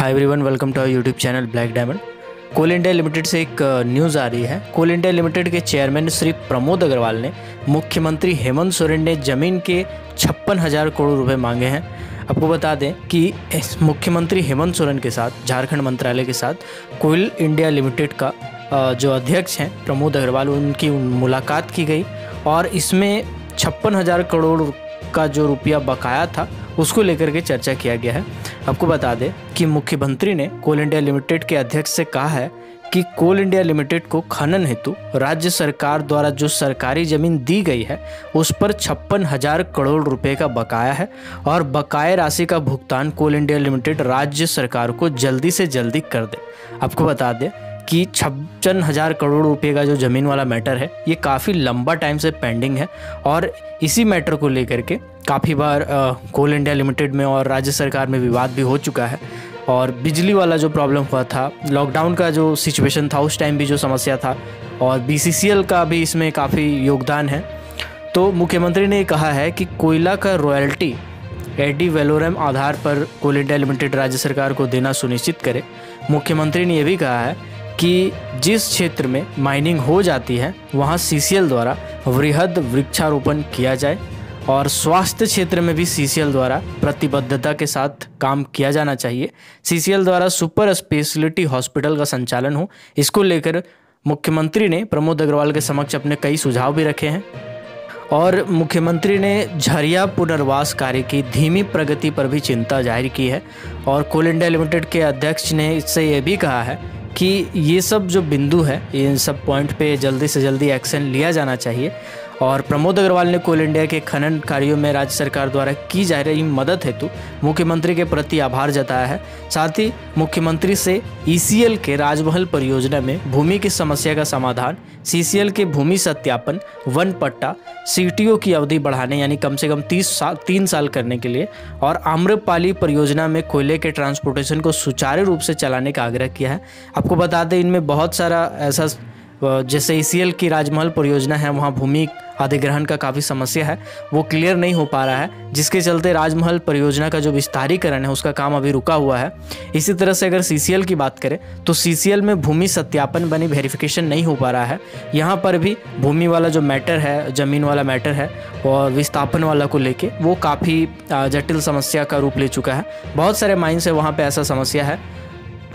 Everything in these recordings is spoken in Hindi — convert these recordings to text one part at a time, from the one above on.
Hi everyone, welcome to our YouTube channel Black Diamond. Coal India Limited से एक न्यूज़ आ रही है। कोल इंडिया लिमिटेड के चेयरमैन श्री प्रमोद अग्रवाल ने मुख्यमंत्री हेमंत सोरेन ने ज़मीन के 56,000 करोड़ रुपए मांगे हैं। आपको बता दें कि मुख्यमंत्री हेमंत सोरेन के साथ झारखंड मंत्रालय के साथ कोल इंडिया लिमिटेड का जो अध्यक्ष हैं प्रमोद अग्रवाल, उनकी मुलाकात की गई और इसमें 56,000 करोड़ का जो रुपया बकाया था उसको लेकर के चर्चा किया गया है। आपको बता दें कि मुख्यमंत्री ने कोल इंडिया लिमिटेड के अध्यक्ष से कहा है कि कोल इंडिया लिमिटेड को खनन हेतु राज्य सरकार द्वारा जो सरकारी ज़मीन दी गई है उस पर 56,000 करोड़ रुपए का बकाया है और बकाया राशि का भुगतान कोल इंडिया लिमिटेड राज्य सरकार को जल्दी से जल्दी कर दे। आपको बता दें कि 56,000 करोड़ रुपए का जो ज़मीन वाला मैटर है ये काफ़ी लंबा टाइम से पेंडिंग है और इसी मैटर को लेकर के काफ़ी बार कोल इंडिया लिमिटेड में और राज्य सरकार में विवाद भी हो चुका है। और बिजली वाला जो प्रॉब्लम हुआ था, लॉकडाउन का जो सिचुएशन था उस टाइम भी जो समस्या था, और BCCL का भी इसमें काफ़ी योगदान है। तो मुख्यमंत्री ने कहा है कि कोयला का रॉयल्टी एडी वैलोरम आधार पर कोल इंडिया लिमिटेड राज्य सरकार को देना सुनिश्चित करे। मुख्यमंत्री ने यह भी कहा है कि जिस क्षेत्र में माइनिंग हो जाती है वहाँ CCL द्वारा वृहद वृक्षारोपण किया जाए और स्वास्थ्य क्षेत्र में भी CCL द्वारा प्रतिबद्धता के साथ काम किया जाना चाहिए। CCL द्वारा सुपर स्पेशलिटी हॉस्पिटल का संचालन हो, इसको लेकर मुख्यमंत्री ने प्रमोद अग्रवाल के समक्ष अपने कई सुझाव भी रखे हैं। और मुख्यमंत्री ने झरिया पुनर्वास कार्य की धीमी प्रगति पर भी चिंता जाहिर की है और कोल इंडिया लिमिटेड के अध्यक्ष ने इससे यह भी कहा है कि ये सब जो बिंदु है इन सब पॉइंट पे जल्दी से जल्दी एक्शन लिया जाना चाहिए। और प्रमोद अग्रवाल ने कोल इंडिया के खनन कार्यों में राज्य सरकार द्वारा की जा रही मदद हेतु मुख्यमंत्री के प्रति आभार जताया है। साथ ही मुख्यमंत्री से ECL के राजमहल परियोजना में भूमि की समस्या का समाधान, CCL के भूमि सत्यापन, वन पट्टा, CTO की अवधि बढ़ाने यानी कम से कम 3 साल करने के लिए और आम्रपाली परियोजना में कोयले के ट्रांसपोर्टेशन को सुचारू रूप से चलाने का आग्रह किया है। आपको बता दें इनमें बहुत सारा ऐसा, जैसे ECL की राजमहल परियोजना है वहाँ भूमि अधिग्रहण का काफ़ी समस्या है, वो क्लियर नहीं हो पा रहा है, जिसके चलते राजमहल परियोजना का जो विस्तारीकरण है उसका काम अभी रुका हुआ है। इसी तरह से अगर CCL की बात करें तो CCL में भूमि सत्यापन बनी वेरिफिकेशन नहीं हो पा रहा है। यहाँ पर भी भूमि वाला जो मैटर है, ज़मीन वाला मैटर है और विस्थापन वाला को लेके वो काफ़ी जटिल समस्या का रूप ले चुका है। बहुत सारे माइंस है वहाँ पर ऐसा समस्या है।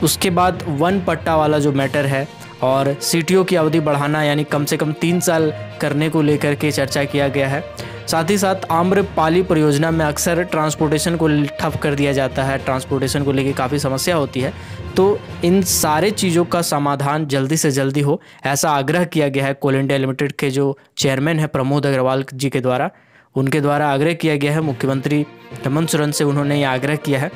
उसके बाद वन पट्टा वाला जो मैटर है और CTO की अवधि बढ़ाना यानी कम से कम 3 साल करने को लेकर के चर्चा किया गया है। साथ ही साथ आम्रपाली परियोजना में अक्सर ट्रांसपोर्टेशन को ठप कर दिया जाता है, ट्रांसपोर्टेशन को लेकर काफ़ी समस्या होती है। तो इन सारे चीज़ों का समाधान जल्दी से जल्दी हो, ऐसा आग्रह किया गया है कोल इंडिया लिमिटेड के जो चेयरमैन है प्रमोद अग्रवाल जी के द्वारा, उनके द्वारा आग्रह किया गया है। मुख्यमंत्री हेमंत सोरेन से उन्होंने ये आग्रह किया है।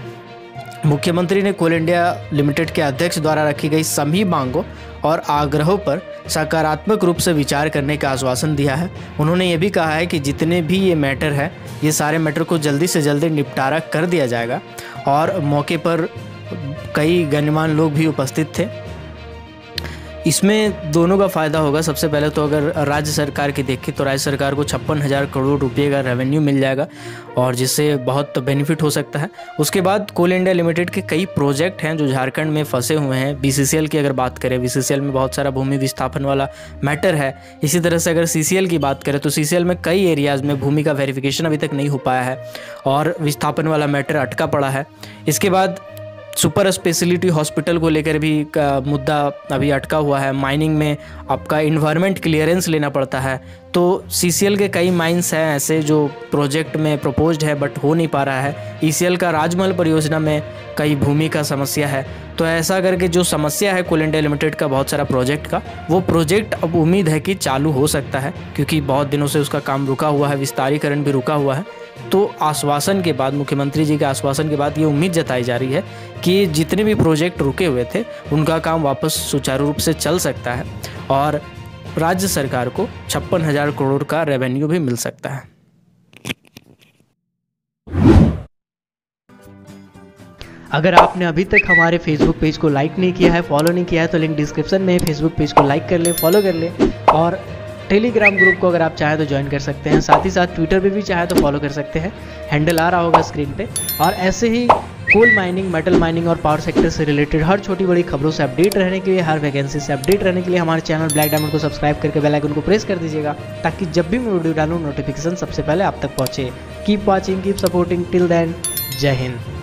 मुख्यमंत्री ने कोल इंडिया लिमिटेड के अध्यक्ष द्वारा रखी गई सभी मांगों और आग्रहों पर सकारात्मक रूप से विचार करने का आश्वासन दिया है। उन्होंने ये भी कहा है कि जितने भी ये मैटर है ये सारे मैटर को जल्दी से जल्दी निपटारा कर दिया जाएगा और मौके पर कई गणमान्य लोग भी उपस्थित थे। इसमें दोनों का फ़ायदा होगा। सबसे पहले तो अगर राज्य सरकार की देखें तो राज्य सरकार को 56,000 करोड़ रुपए का रेवेन्यू मिल जाएगा और जिससे बहुत बेनिफिट हो सकता है। उसके बाद कोल इंडिया लिमिटेड के कई प्रोजेक्ट हैं जो झारखंड में फंसे हुए हैं। BCCL की अगर बात करें, BCCL में बहुत सारा भूमि विस्थापन वाला मैटर है। इसी तरह से अगर CCL की बात करें तो CCL में कई एरियाज़ में भूमि का वेरिफिकेशन अभी तक नहीं हो पाया है और विस्थापन वाला मैटर अटका पड़ा है। इसके बाद सुपर स्पेशलिटी हॉस्पिटल को लेकर भी मुद्दा अभी अटका हुआ है। माइनिंग में आपका इन्वायरमेंट क्लियरेंस लेना पड़ता है, तो CCL के कई माइंस हैं ऐसे जो प्रोजेक्ट में प्रपोज्ड है बट हो नहीं पा रहा है। ECL का राजमहल परियोजना में कई भूमि का समस्या है। तो ऐसा करके जो समस्या है कोल इंडिया लिमिटेड का बहुत सारा प्रोजेक्ट का, वो प्रोजेक्ट अब उम्मीद है कि चालू हो सकता है क्योंकि बहुत दिनों से उसका काम रुका हुआ है, विस्तारीकरण भी रुका हुआ है। तो आश्वासन के बाद, मुख्यमंत्री जी के आश्वासन के बाद ये उम्मीद जताई जा रही है कि जितने भी प्रोजेक्ट रुके हुए थे उनका काम वापस सुचारू रूप से चल सकता है और राज्य सरकार को 56,000 करोड़ का रेवेन्यू भी मिल सकता है। अगर आपने अभी तक हमारे फेसबुक पेज को लाइक नहीं किया है, फॉलो नहीं किया है तो लिंक डिस्क्रिप्शन में है। फेसबुक पेज को लाइक कर ले, फॉलो कर ले और टेलीग्राम ग्रुप को अगर आप चाहें तो ज्वाइन कर सकते हैं। साथ ही साथ ट्विटर पे भी चाहे तो फॉलो कर सकते हैं, हैंडल आ रहा होगा स्क्रीन पे। और ऐसे ही कोल माइनिंग, मेटल माइनिंग और पावर सेक्टर से रिलेटेड हर छोटी बड़ी खबरों से अपडेट रहने के लिए, हर वैकेंसी से अपडेट रहने के लिए हमारे चैनल ब्लैक डायमंड को सब्सक्राइब करके बेल आइकन को प्रेस कर दीजिएगा, ताकि जब भी मैं वीडियो डालूँ नोटिफिकेशन सबसे पहले आप तक पहुँचे। Keep watching, keep supporting, till then जय हिंद।